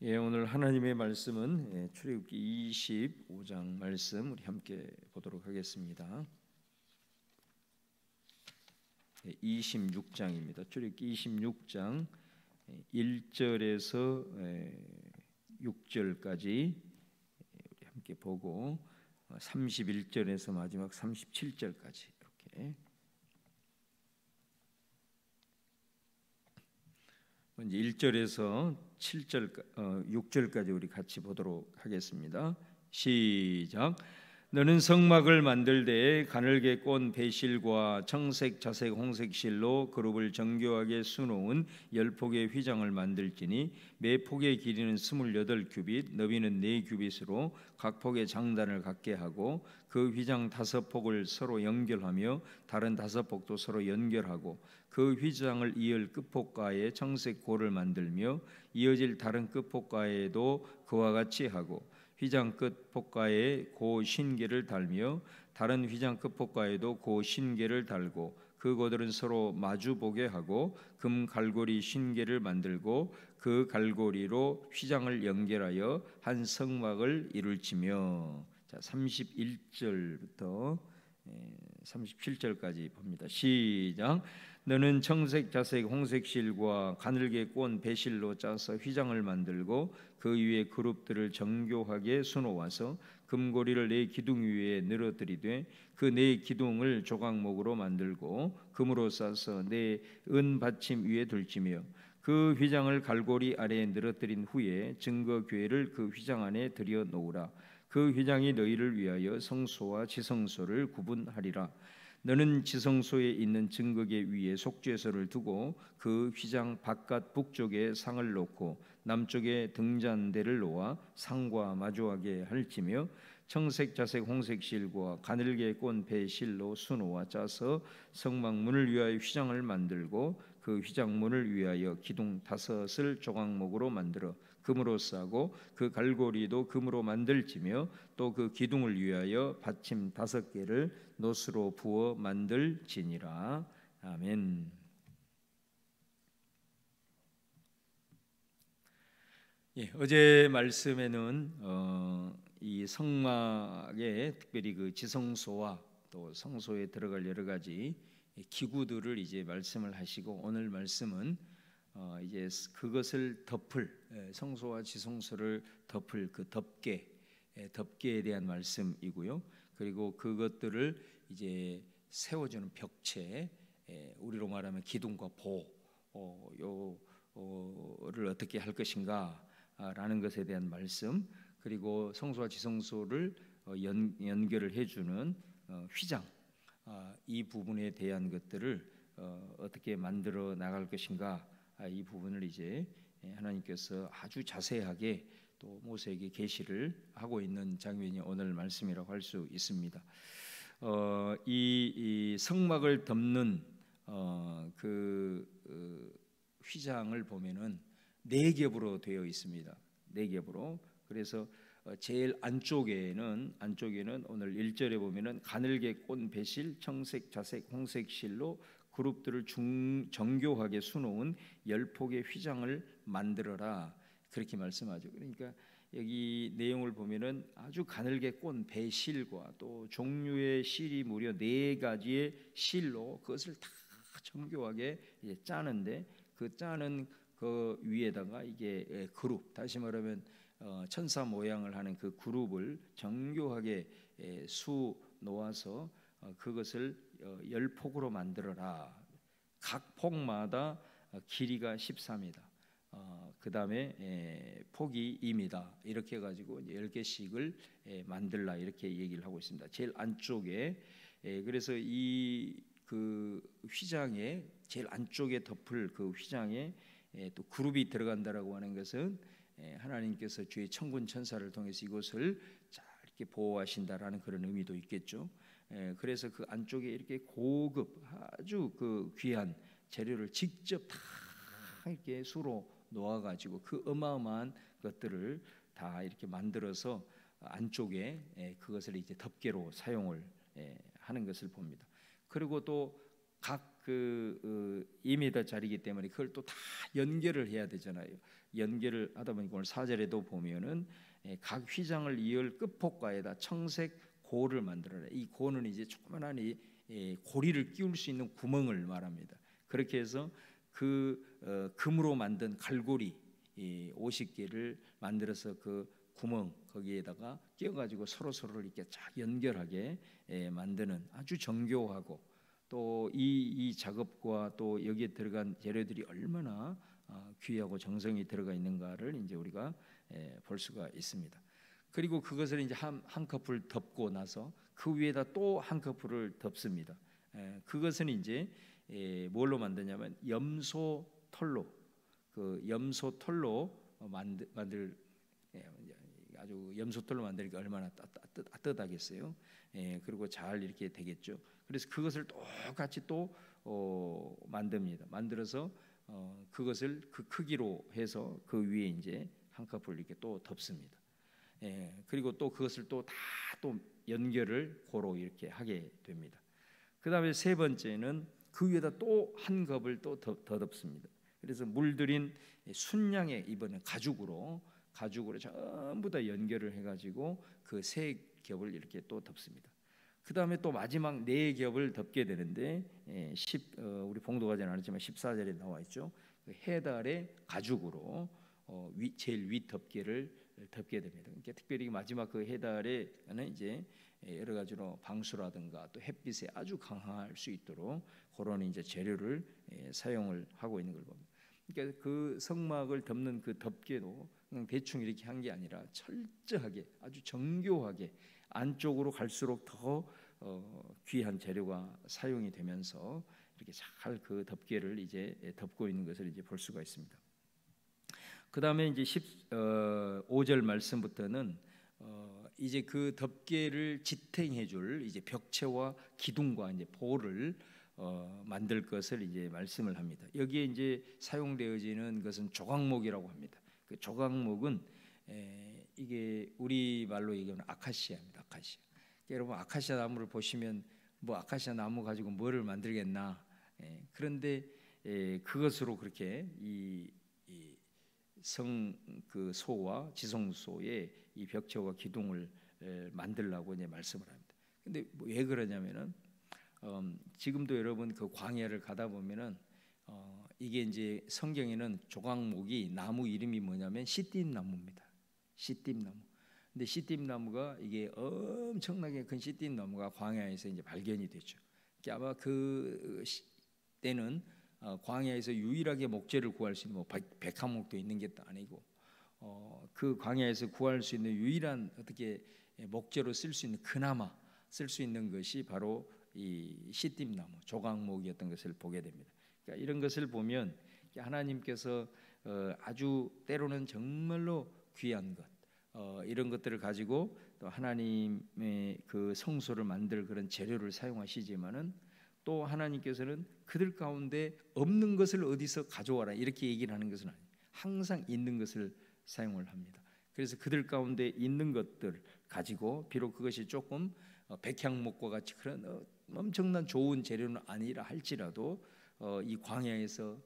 오늘 하나님의 말씀은 출애굽기 25장 말씀 우리 함께 보도록 하겠습니다. 26장입니다. 출애굽기 26장 1절에서 6절까지 우리 함께 보고 31절에서 마지막 37절까지 이렇게 먼저 1절에서 6절까지 우리 같이 보도록 하겠습니다. 시작. 너는 성막을 만들 때에 가늘게 꼰 배실과 청색, 자색, 홍색 실로 그룹을 정교하게 수놓은 10폭의 휘장을 만들지니 매 폭의 길이는 28규빗, 너비는 4규빗으로 각 폭의 장단을 갖게 하고 그 휘장 5폭을 서로 연결하며 다른 5폭도 서로 연결하고 그 휘장을 이을 끝폭가에 청색 고를 만들며 이어질 다른 끝폭가에도 그와 같이 하고 휘장 끝 폭가에 고 신계를 달며 다른 휘장 끝 폭가에도 고 신계를 달고 그 고들은 서로 마주보게 하고 금 갈고리 신계를 만들고 그 갈고리로 휘장을 연결하여 한 성막을 이룰지며. 자, 31절부터 37절까지 봅니다. 시작. 너는 청색, 자색, 홍색 실과 가늘게 꼰 배실로 짜서 휘장을 만들고 그 위에 그룹들을 정교하게 수놓아서 금고리를 4 기둥 위에 늘어뜨리되 그 4 기둥을 조각목으로 만들고 금으로 싸서 4 은 받침 위에 둘지며 그 휘장을 갈고리 아래에 늘어뜨린 후에 증거궤를 그 휘장 안에 들여 놓으라. 그 휘장이 너희를 위하여 성소와 지성소를 구분하리라. 너는 지성소에 있는 증거궤 위에 속죄소를 두고 그 휘장 바깥 북쪽에 상을 놓고 남쪽에 등잔대를 놓아 상과 마주하게 할지며 청색, 자색, 홍색 실과 가늘게 꼰 배실로 수놓아 짜서 성막문을 위하여 휘장을 만들고 그 휘장문을 위하여 기둥 5을 조각목으로 만들어 금으로 싸고 그 갈고리도 금으로 만들지며 또 그 기둥을 위하여 받침 5개를 노스로 부어 만들지니라. 아멘. 어제 말씀에는 이 성막에 특별히 그 지성소와 또 성소에 들어갈 여러 가지 기구들을 이제 말씀을 하시고 오늘 말씀은 이제 그것을 덮을 성소와 지성소를 덮을 그 덮개에 대한 말씀이고요. 그리고 그것들을 이제 세워주는 벽체, 우리로 말하면 기둥과 보를 어떻게 할 것인가라는 것에 대한 말씀, 그리고 성소와 지성소를 연결을 해주는 휘장, 이 부분에 대한 것들을 어떻게 만들어 나갈 것인가, 이 부분을 이제 하나님께서 아주 자세하게 또 모세에게 계시를 하고 있는 장면이 오늘 말씀이라고 할 수 있습니다. 이 성막을 덮는 그 휘장을 보면은 4겹으로 되어 있습니다. 4겹으로. 그래서 제일 안쪽에는 오늘 1절에 보면은 가늘게 꼰 배실, 청색, 자색, 홍색 실로 그룹들을 정교하게 수놓은 10폭의 휘장을 만들어라, 그렇게 말씀하죠. 그러니까 여기 내용을 보면은 아주 가늘게 꼰 배실과 또 종류의 실이 무려 4가지의 실로 그것을 다 정교하게 이제 짜는데, 그 짜는 그 위에다가 이게 그룹, 다시 말하면 천사 모양을 하는 그 그룹을 정교하게 수 놓아서 그것을 10폭으로 만들어라. 각 폭마다 길이가 13이다. 그 다음에 폭이 2m, 이렇게 해가지고 10개씩을 만들라, 이렇게 얘기를 하고 있습니다. 제일 안쪽에, 그래서 이 그 휘장에 제일 안쪽에 덮을 그 휘장에 또 그룹이 들어간다라고 하는 것은 하나님께서 주의 천군 천사를 통해서 이곳을 잘 이렇게 보호하신다라는 그런 의미도 있겠죠. 그래서 그 안쪽에 이렇게 고급 아주 그 귀한 재료를 직접 다 이렇게 수로 놓아가지고 그 어마어마한 것들을 다 이렇게 만들어서 안쪽에 그것을 이제 덮개로 사용을 하는 것을 봅니다. 그리고 또 각 그 2m짜리이기 때문에 그걸 또 다 연결을 해야 되잖아요. 연결을 하다 보니까 오늘 4절에도 보면은 각 휘장을 이을 끝폭과에다 청색 고를 만들어라. 이 고는 이제 조그만한 이 고리를 끼울 수 있는 구멍을 말합니다. 그렇게 해서 그 금으로 만든 갈고리 50개를 만들어서 그 구멍 거기에다가 끼워가지고 서로를 이렇게 쫙 연결하게 만드는 아주 정교하고 또 이 작업과 또 여기에 들어간 재료들이 얼마나 귀하고 정성이 들어가 있는가를 이제 우리가 볼 수가 있습니다. 그리고 그것을 이제 한 커플 덮고 나서 그 위에다 또 한 커플을 덮습니다. 그것은 이제 뭘로 만드냐면 염소 털로 그 염소 털로 만들 아주 염소 털로 만들니까 얼마나 따뜻하겠어요. 그리고 잘 이렇게 되겠죠. 그래서 그것을 똑같이 또 만듭니다. 만들어서 그것을 그 크기로 해서 그 위에 이제 한 커플 이렇게 또 덮습니다. 그리고 또 그것을 또 다 또 연결을 고로 이렇게 하게 됩니다. 그 다음에 세 번째는 그 위에다 또 한 겹을 또 더 덮습니다. 그래서 물들인 순양의 이번에 가죽으로 전부 다 연결을 해가지고 그 세 겹을 이렇게 또 덮습니다. 그 다음에 또 마지막 네 겹을 덮게 되는데 우리 봉독하지는 않았지만 14절에 나와 있죠. 그 해달의 가죽으로 제일 윗 덮개를 덮게 됩니다. 그러니까 특별히 마지막 그 해달에는 이제 여러 가지로 방수라든가 또 햇빛에 아주 강할 수 있도록 그런 이제 재료를 사용을 하고 있는 걸 봅니다. 그러니까 그 성막을 덮는 그 덮개도 그냥 대충 이렇게 한 게 아니라 철저하게 아주 정교하게 안쪽으로 갈수록 더 귀한 재료가 사용이 되면서 이렇게 잘 그 덮개를 이제 덮고 있는 것을 이제 볼 수가 있습니다. 그 다음에 이제 15절 말씀부터는 이제 그 덮개를 지탱해줄 이제 벽체와 기둥과 이제 보를 만들 것을 이제 말씀을 합니다. 여기에 이제 사용되어지는 것은 조각목이라고 합니다. 그 조각목은 이게 우리 말로 얘기하면 아카시아입니다. 아카시아. 여러분 아카시아 나무를 보시면 뭐 아카시아 나무 가지고 뭐를 만들겠나? 그런데 그것으로 그렇게 그 소와 지성소의 이 벽체와 기둥을 만들라고 이제 말씀을 합니다. 근데 왜 그러냐면은 지금도 여러분 그 광야를 가다 보면은 이게 이제 성경에는 조각목이 나무 이름이 뭐냐면 시띠임 나무입니다. 시띠임 나무. 근데 시띠임 나무가 이게 엄청나게 큰 시띠임 나무가 광야에서 이제 발견이 됐죠. 아마 그 때는 광야에서 유일하게 목재를 구할 수 있는 뭐 백합목도 있는 게 아니고 그 광야에서 구할 수 있는 유일한 어떻게 목재로 쓸 수 있는 그나마 쓸 수 있는 것이 바로 이 시띠임나무 조각목이었던 것을 보게 됩니다. 그러니까 이런 것을 보면 하나님께서 아주 때로는 정말로 귀한 것 이런 것들을 가지고 또 하나님의 그 성소를 만들 그런 재료를 사용하시지만은 또 하나님께서는 그들 가운데 없는 것을 어디서 가져와라 이렇게 얘기를 하는 것은 아니에요. 항상 있는 것을 사용을 합니다. 그래서 그들 가운데 있는 것들 가지고 비록 그것이 조금 백향목과 같이 그런 엄청난 좋은 재료는 아니라 할지라도 이 광야에서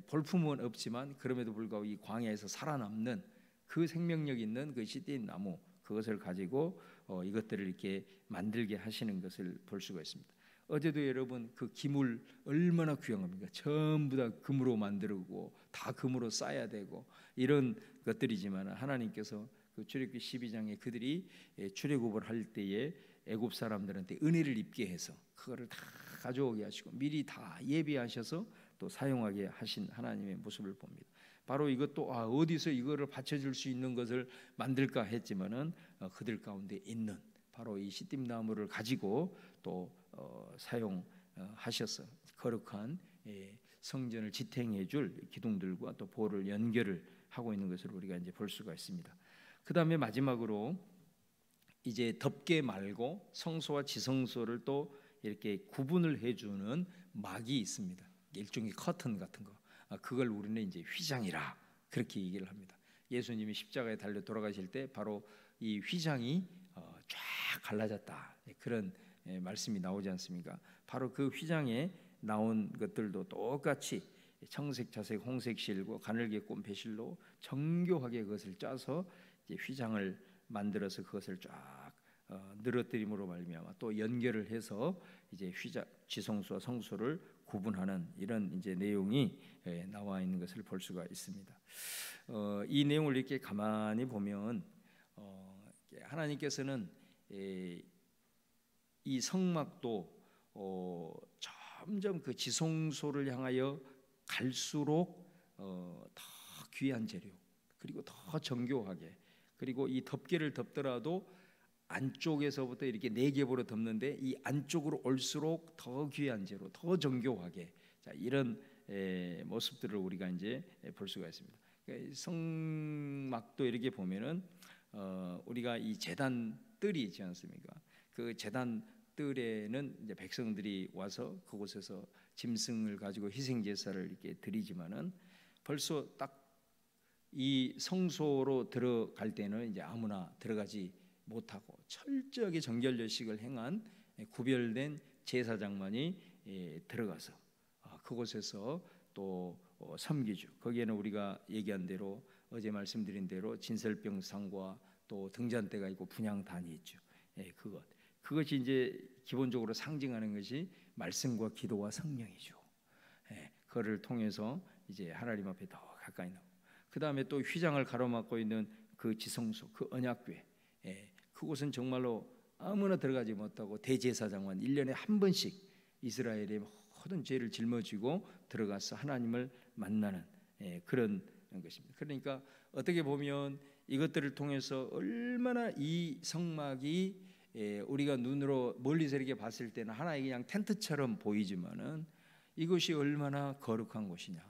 볼품은 없지만 그럼에도 불구하고 이 광야에서 살아남는 그 생명력 있는 그 시띠임 나무 그것을 가지고 이것들을 이렇게 만들게 하시는 것을 볼 수가 있습니다. 어제도 여러분 그 기물 얼마나 귀한 겁니까? 전부 다 금으로 만들고 다 금으로 쌓아야 되고 이런 것들이지만 하나님께서 그 출애굽기 12장에 그들이 출애굽을 할 때에 애굽 사람들한테 은혜를 입게 해서 그거를 다 가져오게 하시고 미리 다 예비하셔서 또 사용하게 하신 하나님의 모습을 봅니다. 바로 이것도 어디서 이거를 받쳐줄 수 있는 것을 만들까 했지만은 그들 가운데 있는 바로 이 시띠임 나무를 가지고 또 사용하셔서 거룩한 성전을 지탱해줄 기둥들과 또 보를 연결을 하고 있는 것을 우리가 이제 볼 수가 있습니다. 그 다음에 마지막으로 이제 덮개 말고 성소와 지성소를 또 이렇게 구분을 해주는 막이 있습니다. 일종의 커튼 같은 거. 그걸 우리는 이제 휘장이라 그렇게 얘기를 합니다. 예수님이 십자가에 달려 돌아가실 때 바로 이 휘장이 쫙 갈라졌다 그런 말씀이 나오지 않습니까? 바로 그 휘장에 나온 것들도 똑같이 청색, 자색, 홍색 실과 가늘게 꼰 배실로 정교하게 그것을 짜서 이제 휘장을 만들어서 그것을 쫙 늘어뜨림으로 말미암아 또 연결을 해서 이제 휘장 지성소와 성소를 구분하는 이런 이제 내용이 나와 있는 것을 볼 수가 있습니다. 이 내용을 이렇게 가만히 보면 하나님께서는 이 성막도 점점 그 지성소를 향하여 갈수록 더 귀한 재료 그리고 더 정교하게 그리고 이 덮개를 덮더라도 안쪽에서부터 이렇게 네 겹으로 덮는데 이 안쪽으로 올수록 더 귀한 재료, 더 정교하게 자, 이런 모습들을 우리가 이제 볼 수가 있습니다. 그러니까 성막도 이렇게 보면은 우리가 이 제단 뜰이 있지 않습니까? 그 제단 뜰에는 이제 백성들이 와서 그곳에서 짐승을 가지고 희생 제사를 이렇게 드리지만은 벌써 딱 이 성소로 들어갈 때는 이제 아무나 들어가지 못하고 철저하게 정결례식을 행한 구별된 제사장만이 들어가서 그곳에서 또 섬기죠. 거기에는 우리가 얘기한 대로 어제 말씀드린 대로 진설병상과 또 등잔대가 있고 분향단이 있죠. 그것이 이제 기본적으로 상징하는 것이 말씀과 기도와 성령이죠. 그거를 통해서 이제 하나님 앞에 더 가까이 나오고 그 다음에 또 휘장을 가로막고 있는 그 지성소, 그 언약궤 그곳은 정말로 아무나 들어가지 못하고 대제사장만 1년에 한 번씩 이스라엘의 모든 죄를 짊어지고 들어가서 하나님을 만나는 그런 것입니다. 그러니까 어떻게 보면 이것들을 통해서 얼마나 이 성막이 우리가 눈으로 멀리서 이렇게 봤을 때는 하나의 그냥 텐트처럼 보이지만은 이것이 얼마나 거룩한 곳이냐.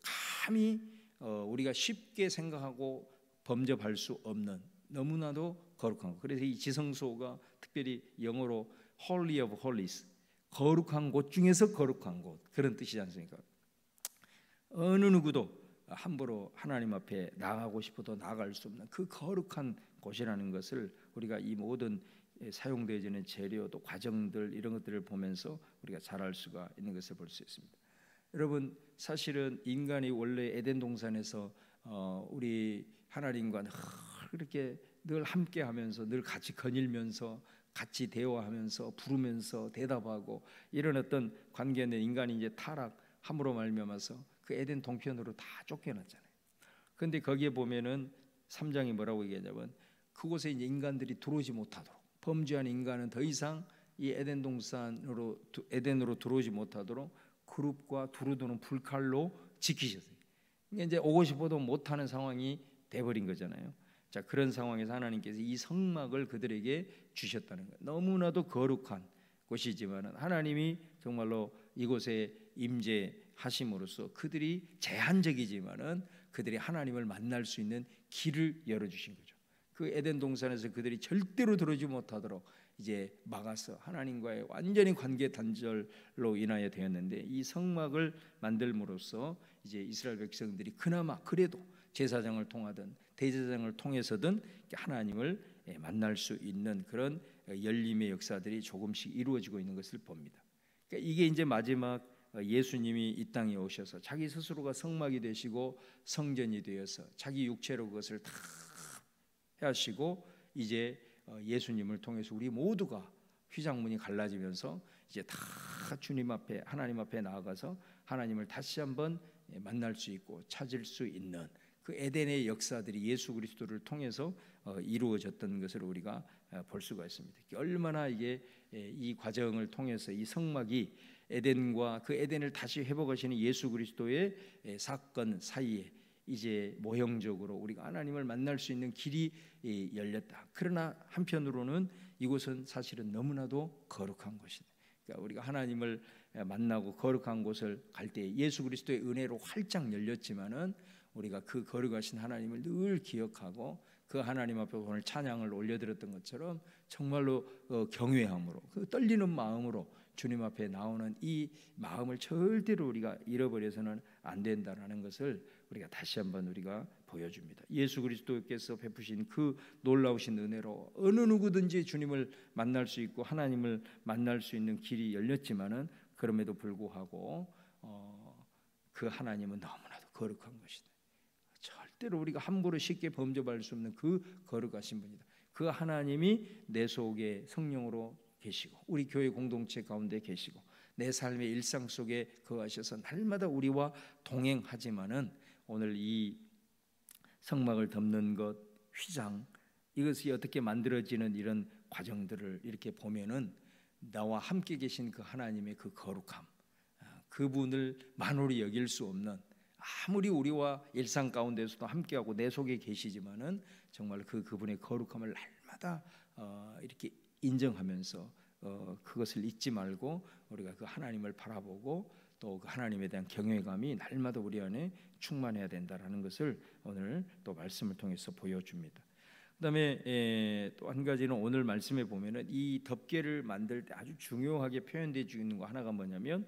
감히 우리가 쉽게 생각하고 범접할 수 없는 너무나도 거룩한 것. 그래서 이 지성소가 특별히 영어로 Holy of Holies, 거룩한 곳 중에서 거룩한 곳 그런 뜻이지 않습니까? 어느 누구도 함부로 하나님 앞에 나가고 싶어도 나갈 수 없는 그 거룩한 곳이라는 것을 우리가 이 모든 사용되어지는 재료도 과정들 이런 것들을 보면서 우리가 잘 알 수가 있는 것을 볼 수 있습니다. 여러분 사실은 인간이 원래 에덴 동산에서 우리 하나님과 그렇게 늘 함께하면서 늘 같이 거닐면서 같이 대화하면서 부르면서 대답하고 이런 어떤 관계는 인간이 이제 타락함으로 말미암아서 그 에덴 동편으로 다 쫓겨났잖아요. 그런데 거기에 보면은 3장이 뭐라고 얘기하냐면 그곳에 이제 인간들이 들어오지 못하도록 범죄한 인간은 더 이상 이 에덴 동산으로 에덴으로 들어오지 못하도록 그룹과 두루두는 불칼로 지키셨어요. 이제 오고 싶어도 못하는 상황이 돼버린 거잖아요. 자 그런 상황에서 하나님께서 이 성막을 그들에게 주셨다는 거예요. 너무나도 거룩한 곳이지만은 하나님이 정말로 이곳에 임재하심으로써 그들이 제한적이지만은 그들이 하나님을 만날 수 있는 길을 열어주신 거죠. 그 에덴 동산에서 그들이 절대로 들어오지 못하도록 이제 막아서 하나님과의 완전히 관계 단절로 인하여 되었는데 이 성막을 만들므로써 이제 이스라엘 백성들이 그나마 그래도 제사장을 통하든 대제사장을 통해서든 하나님을 만날 수 있는 그런 열림의 역사들이 조금씩 이루어지고 있는 것을 봅니다. 그러니까 이게 이제 마지막 예수님이 이 땅에 오셔서 자기 스스로가 성막이 되시고 성전이 되어서 자기 육체로 그것을 다 하시고 이제 예수님을 통해서 우리 모두가 휘장문이 갈라지면서 이제 다 주님 앞에 하나님 앞에 나아가서 하나님을 다시 한번 만날 수 있고 찾을 수 있는 그 에덴의 역사들이 예수 그리스도를 통해서 이루어졌던 것을 우리가 볼 수가 있습니다. 얼마나 이게 이 과정을 통해서 이 성막이 에덴과 그 에덴을 다시 회복하시는 예수 그리스도의 사건 사이에 이제 모형적으로 우리가 하나님을 만날 수 있는 길이 열렸다. 그러나 한편으로는 이곳은 사실은 너무나도 거룩한 곳이다. 그러니까 우리가 하나님을 만나고 거룩한 곳을 갈 때 예수 그리스도의 은혜로 활짝 열렸지만은 우리가 그 거룩하신 하나님을 늘 기억하고 그 하나님 앞에 오늘 찬양을 올려드렸던 것처럼 정말로 경외함으로 그 떨리는 마음으로 주님 앞에 나오는 이 마음을 절대로 우리가 잃어버려서는 안 된다라는 것을 우리가 다시 한번 우리가 보여줍니다. 예수 그리스도께서 베푸신 그 놀라우신 은혜로 어느 누구든지 주님을 만날 수 있고 하나님을 만날 수 있는 길이 열렸지만은 그럼에도 불구하고 그 하나님은 너무나도 거룩한 것이다. 절대로 우리가 함부로 쉽게 범접할 수 없는 그 거룩하신 분이다. 그 하나님이 내 속에 성령으로 계시고 우리 교회 공동체 가운데 계시고 내 삶의 일상 속에 거하셔서 날마다 우리와 동행하지만은 오늘 이 성막을 덮는 것, 휘장, 이것이 어떻게 만들어지는 이런 과정들을 이렇게 보면은 나와 함께 계신 그 하나님의 그 거룩함, 그분을 만홀히 여길 수 없는, 아무리 우리와 일상 가운데서도 함께하고 내 속에 계시지만은 정말 그분의 거룩함을 날마다 이렇게 인정하면서 그것을 잊지 말고 우리가 그 하나님을 바라보고 또 그 하나님에 대한 경외감이 날마다 우리 안에 충만해야 된다라는 것을 오늘 또 말씀을 통해서 보여줍니다. 그다음에 또 한 가지는 오늘 말씀에 보면은 이 덮개를 만들 때 아주 중요하게 표현되어 있는 거 하나가 뭐냐면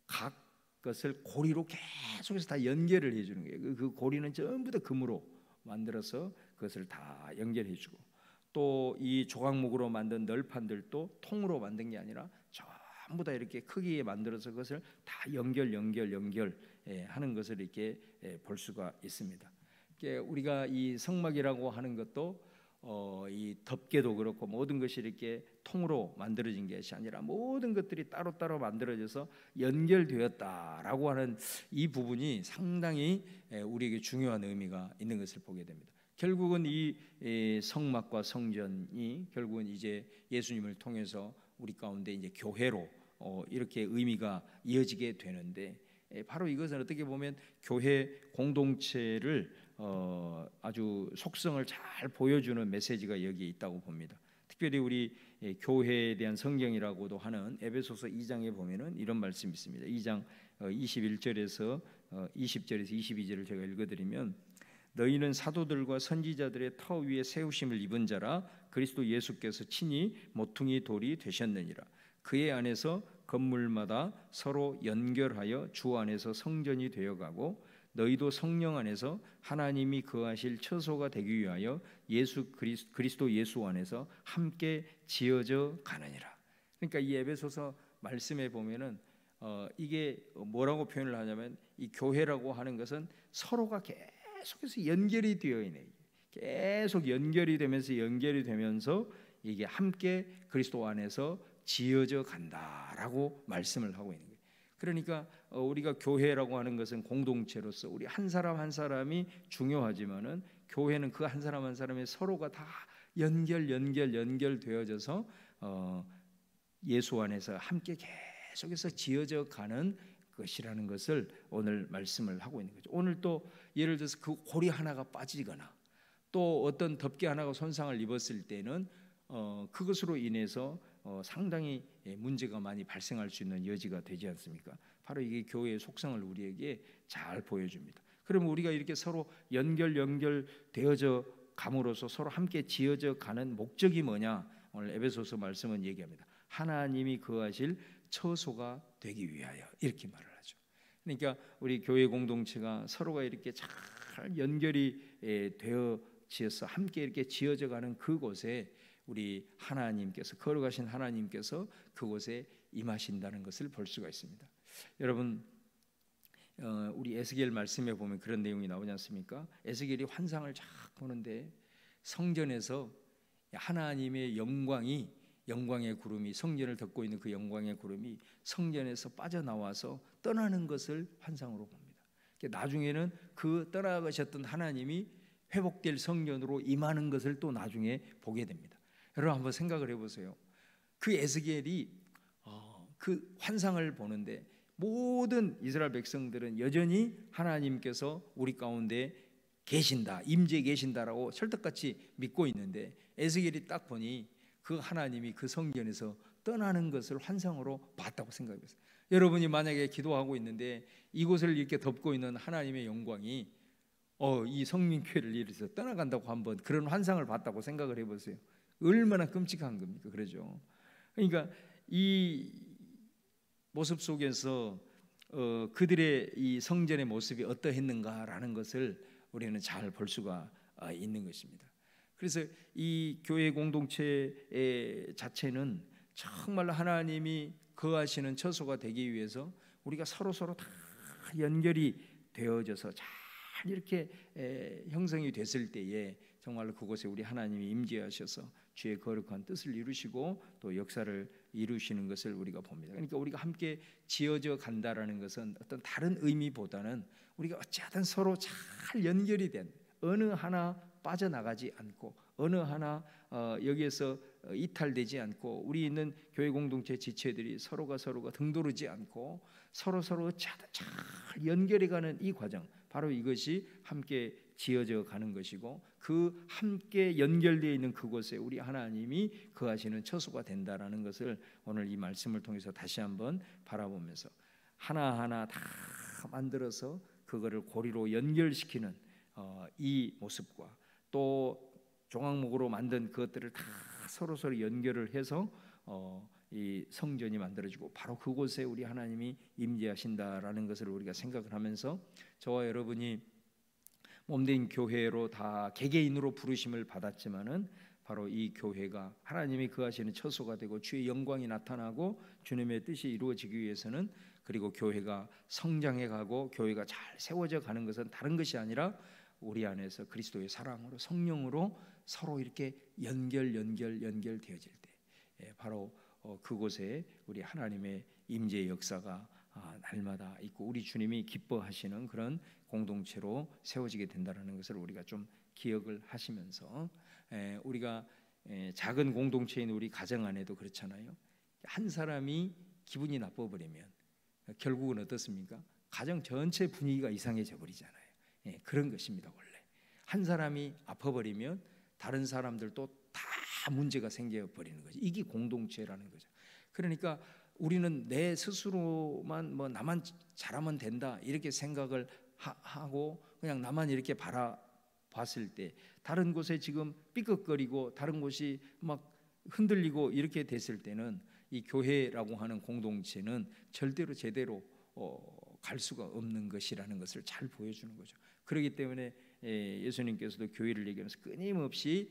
각 것을 고리로 계속해서 다 연결을 해주는 거예요. 그 고리는 전부 다 금으로 만들어서 그것을 다 연결해주고 또 이 조각목으로 만든 널판들도 통으로 만든 게 아니라 전부 다 이렇게 크기에 만들어서 그것을 다 연결하는 것을 이렇게 볼 수가 있습니다. 우리가 이 성막이라고 하는 것도 이 덮개도 그렇고 모든 것이 이렇게 통으로 만들어진 것이 아니라 모든 것들이 따로따로 만들어져서 연결되었다라고 하는 이 부분이 상당히 우리에게 중요한 의미가 있는 것을 보게 됩니다. 결국은 이 성막과 성전이 결국은 이제 예수님을 통해서 우리 가운데 이제 교회로 이렇게 의미가 이어지게 되는데 바로 이것은 어떻게 보면 교회 공동체를 아주 속성을 잘 보여주는 메시지가 여기에 있다고 봅니다. 특별히 우리 교회에 대한 성경이라고도 하는 에베소서 2장에 보면은 이런 말씀이 있습니다. 2장 21절에서 20절에서 22절을 제가 읽어드리면 너희는 사도들과 선지자들의 터 위에 세우심을 입은 자라 그리스도 예수께서 친히 모퉁이 돌이 되셨느니라. 그의 안에서 건물마다 서로 연결하여 주 안에서 성전이 되어가고 너희도 성령 안에서 하나님이 거하실 처소가 되기 위하여 그리스도 예수 안에서 함께 지어져 가느니라. 그러니까 이 에베소서 말씀에 보면은 이게 뭐라고 표현을 하냐면 이 교회라고 하는 것은 서로가 계속해서 연결이 되어 있는, 계속 연결이 되면서 이게 함께 그리스도 안에서 지어져 간다라고 말씀을 하고 있는 거예요. 그러니까 우리가 교회라고 하는 것은 공동체로서 우리 한 사람 한 사람이 중요하지만은 교회는 그 한 사람 한 사람의 서로가 다 연결되어져서 예수 안에서 함께 계속해서 지어져 가는 것이라는 것을 오늘 말씀을 하고 있는 거죠. 오늘 또 예를 들어서 그 고리 하나가 빠지거나 또 어떤 덮개 하나가 손상을 입었을 때는 그것으로 인해서 상당히 문제가 많이 발생할 수 있는 여지가 되지 않습니까? 바로 이게 교회의 속성을 우리에게 잘 보여줍니다. 그러면 우리가 이렇게 서로 연결되어져 감으로써 서로 함께 지어져 가는 목적이 뭐냐? 오늘 에베소서 말씀은 얘기합니다. 하나님이 거하실 처소가 되기 위하여 이렇게 말을 하죠. 그러니까 우리 교회 공동체가 서로가 이렇게 잘 연결이 되어지어서 함께 이렇게 지어져 가는 그곳에 우리 하나님께서 거룩하신 하나님께서 그곳에 임하신다는 것을 볼 수가 있습니다. 여러분 우리 에스겔 말씀에 보면 그런 내용이 나오지 않습니까? 에스겔이 환상을 쫙 보는데 성전에서 하나님의 영광의 구름이 성전을 덮고 있는 그 영광의 구름이 성전에서 빠져나와서 떠나는 것을 환상으로 봅니다. 나중에는 그 떠나가셨던 하나님이 회복될 성전으로 임하는 것을 또 나중에 보게 됩니다. 여러분 한번 생각을 해보세요. 그 에스겔이 그 환상을 보는데 모든 이스라엘 백성들은 여전히 하나님께서 우리 가운데 계신다, 임재해 계신다라고 철떡같이 믿고 있는데 에스겔이 딱 보니 그 하나님이 그 성전에서 떠나는 것을 환상으로 봤다고 생각했어요. 여러분이 만약에 기도하고 있는데 이곳을 이렇게 덮고 있는 하나님의 영광이 이 성민교회를 이래서 떠나간다고 한번 그런 환상을 봤다고 생각을 해보세요. 얼마나 끔찍한 겁니까? 그러죠. 그러니까 이 모습 속에서 그들의 이 성전의 모습이 어떠했는가라는 것을 우리는 잘 볼 수가 있는 것입니다. 그래서 이 교회 공동체 자체는 정말 하나님이 거하시는 처소가 되기 위해서 우리가 서로 다 연결이 되어져서 잘 이렇게 형성이 됐을 때에 정말로 그곳에 우리 하나님이 임재하셔서 주의 거룩한 뜻을 이루시고 또 역사를 이루시는 것을 우리가 봅니다. 그러니까 우리가 함께 지어져 간다라는 것은 어떤 다른 의미보다는 우리가 어찌하든 서로 잘 연결이 된, 어느 하나 빠져나가지 않고 어느 하나 여기에서 이탈되지 않고, 우리 있는 교회 공동체 지체들이 서로가 등도르지 않고 서로 어찌하든 잘 연결해가는 이 과정, 바로 이것이 함께 지어져 가는 것이고, 그 함께 연결되어 있는 그곳에 우리 하나님이 거하시는 처소가 된다라는 것을 오늘 이 말씀을 통해서 다시 한번 바라보면서 하나하나 다 만들어서 그거를 고리로 연결시키는 이 모습과, 또 종항목으로 만든 그것들을 다 서로 연결을 해서 이 성전이 만들어지고 바로 그곳에 우리 하나님이 임재하신다라는 것을 우리가 생각을 하면서, 저와 여러분이 몸된 교회로 다 개개인으로 부르심을 받았지만은 바로 이 교회가 하나님이 거하시는 처소가 되고 주의 영광이 나타나고 주님의 뜻이 이루어지기 위해서는, 그리고 교회가 성장해 가고 교회가 잘 세워져 가는 것은 다른 것이 아니라 우리 안에서 그리스도의 사랑으로 성령으로 서로 이렇게 연결되어질 때, 바로 그곳에 우리 하나님의 임재의 역사가 날마다 있고 우리 주님이 기뻐하시는 그런 공동체로 세워지게 된다는 것을 우리가 좀 기억을 하시면서, 우리가 작은 공동체인 우리 가정 안에도 그렇잖아요. 한 사람이 기분이 나빠버리면 결국은 어떻습니까? 가정 전체 분위기가 이상해져 버리잖아요. 그런 것입니다. 원래 한 사람이 아파버리면 다른 사람들도 다 문제가 생겨버리는 거죠. 이게 공동체라는 거죠. 그러니까 우리는 내 스스로만 나만 잘하면 된다 이렇게 생각을 하고 그냥 나만 이렇게 바라봤을 때, 다른 곳에 지금 삐걱거리고 다른 곳이 막 흔들리고 이렇게 됐을 때는 이 교회라고 하는 공동체는 절대로 제대로 갈 수가 없는 것이라는 것을 잘 보여주는 거죠. 그렇기 때문에 예수님께서도 교회를 얘기하면서 끊임없이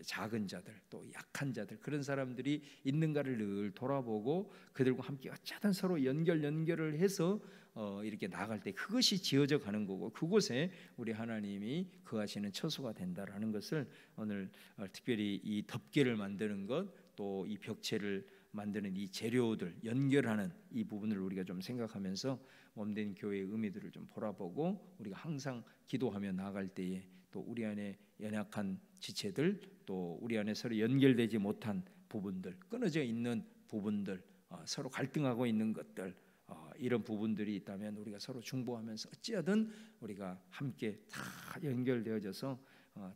작은 자들, 또 약한 자들, 그런 사람들이 있는가를 늘 돌아보고 그들과 함께 어쩌든 서로 연결을 해서 이렇게 나아갈 때 그것이 지어져 가는 거고, 그곳에 우리 하나님이 거하시는 처소가 된다라는 것을 오늘 특별히 이 덮개를 만드는 것, 또 이 벽체를 만드는 이 재료들 연결하는 이 부분을 우리가 좀 생각하면서 몸된 교회의 의미들을 좀 돌아보고, 우리가 항상 기도하며 나아갈 때에 또 우리 안에 연약한 지체들, 또 우리 안에 서로 연결되지 못한 부분들, 끊어져 있는 부분들, 서로 갈등하고 있는 것들, 이런 부분들이 있다면 우리가 서로 중보하면서 어찌하든 우리가 함께 다 연결되어져서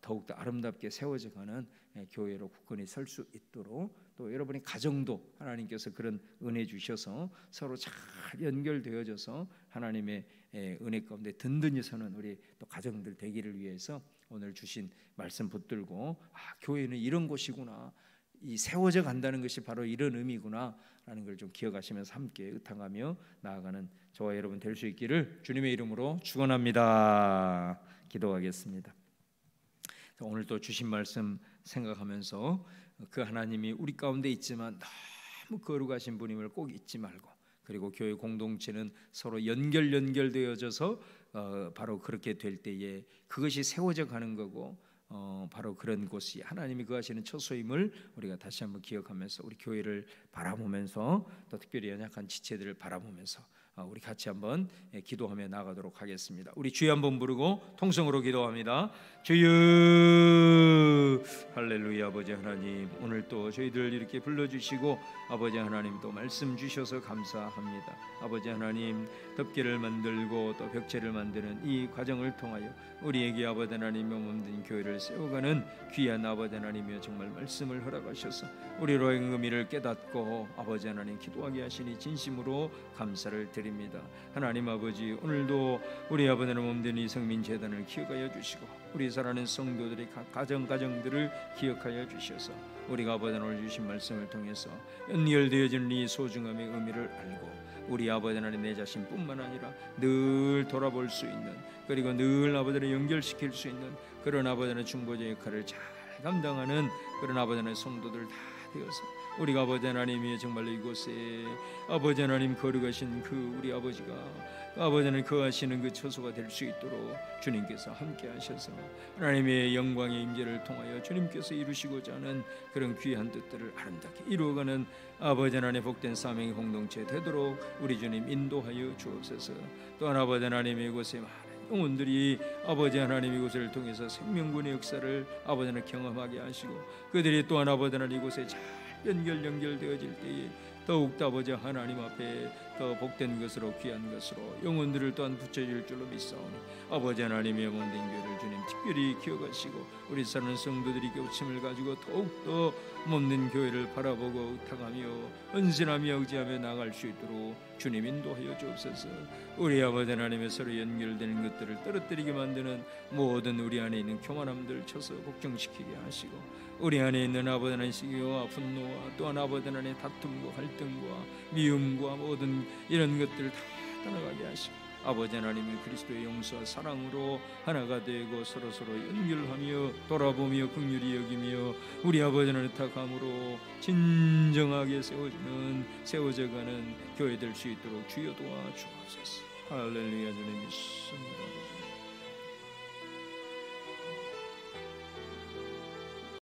더욱더 아름답게 세워져가는 교회로 굳건히 설 수 있도록, 또 여러분의 가정도 하나님께서 그런 은혜 주셔서 서로 잘 연결되어져서 하나님의 은혜 가운데 든든히 서는 우리 또 가정들 되기를 위해서 오늘 주신 말씀 붙들고, 교회는 이런 곳이구나, 이 세워져 간다는 것이 바로 이런 의미구나 라는 걸 좀 기억하시면서 함께 의탁하며 나아가는 저와 여러분 될 수 있기를 주님의 이름으로 축원합니다. 기도하겠습니다. 오늘 또 주신 말씀 생각하면서 그 하나님이 우리 가운데 있지만 너무 거룩하신 분임을 꼭 잊지 말고, 그리고 교회 공동체는 서로 연결되어져서 바로 그렇게 될 때에 그것이 세워져 가는 거고, 바로 그런 곳이 하나님이 거하시는 처소임을 우리가 다시 한번 기억하면서 우리 교회를 바라보면서, 또 특별히 연약한 지체들을 바라보면서 우리 같이 한번 기도하며 나가도록 하겠습니다. 우리 주여 한번 부르고 통성으로 기도합니다. 주여, 할렐루야. 아버지 하나님, 오늘 또 저희들 이렇게 불러주시고 아버지 하나님 또 말씀 주셔서 감사합니다. 아버지 하나님, 덮개를 만들고 또 벽체를 만드는 이 과정을 통하여 우리에게 아버지 하나님의 몸된 교회를 세워가는 귀한 아버지 하나님이여 정말 말씀을 허락하셔서 우리로의 의미를 깨닫고 아버지 하나님 기도하게 하시니 진심으로 감사를 드립니다. 하나님 아버지, 오늘도 우리 아버지 하나님 몸된 이 성민재단을 기억하여 주시고 우리 사랑하는 성도들의 가정들을 기억하여 주셔서 우리가 아버지 하나님 주신 말씀을 통해서 연결되어지는 이 소중함의 의미를 알고 우리 아버지 하나님 내 자신뿐만 아니라 늘 돌아볼 수 있는, 그리고 늘 아버지를 연결시킬 수 있는 그런 아버지 하나님 중보자 역할을 잘 감당하는 그런 아버지 하나님 성도들 다 되어서 우리가 아버지 하나님이 정말로 이곳에 아버지 하나님 거룩하신 그 우리 아버지가 아버지 하나님 거하시는 그 처소가 될 수 있도록 주님께서 함께 하셔서 하나님의 영광의 임재를 통하여 주님께서 이루시고자 하는 그런 귀한 뜻들을 아름답게 이루어가는 아버지 하나님의 복된 사명의 공동체 되도록 우리 주님 인도하여 주옵소서. 또한 아버지 하나님의 이곳에 많은 영혼들이 아버지 하나님 이곳을 통해서 생명군의 역사를 아버지 하나님 경험하게 하시고 그들이 또한 아버지 하나님 이곳에 잘 연결되어질 때에 더욱 아버지 하나님 앞에 더 복된 것으로 귀한 것으로 영혼들을 또한 붙여줄 줄로 믿사오니 아버지 하나님의 몸된 교회를 주님 특별히 기억하시고 우리 사는 성도들이 교침을 가지고 더욱더 몸된 교회를 바라보고 의탁하며 헌신하며 의지하며 나아갈 수 있도록 주님 인도하여 주옵소서. 우리 아버지 하나님의 서로 연결되는 것들을 떨어뜨리게 만드는 모든 우리 안에 있는 교만함들 쳐서 복종시키게 하시고 우리 안에 있는 아버지 하나님의 시기와 분노와 또한 아버지 하나님의 다툼과 갈등과 미움과 모든 이런 것들을 다 떠나가게 하시고 아버지 하나님의 그리스도의 용서와 사랑으로 하나가 되고 서로 연결하며 돌아보며 긍휼히 여기며 우리 아버지 하나님의 탁함으로 진정하게 세워져가는 교회 될 수 있도록 주여 도와주옵소서. 할렐루야. 주님 믿습니다.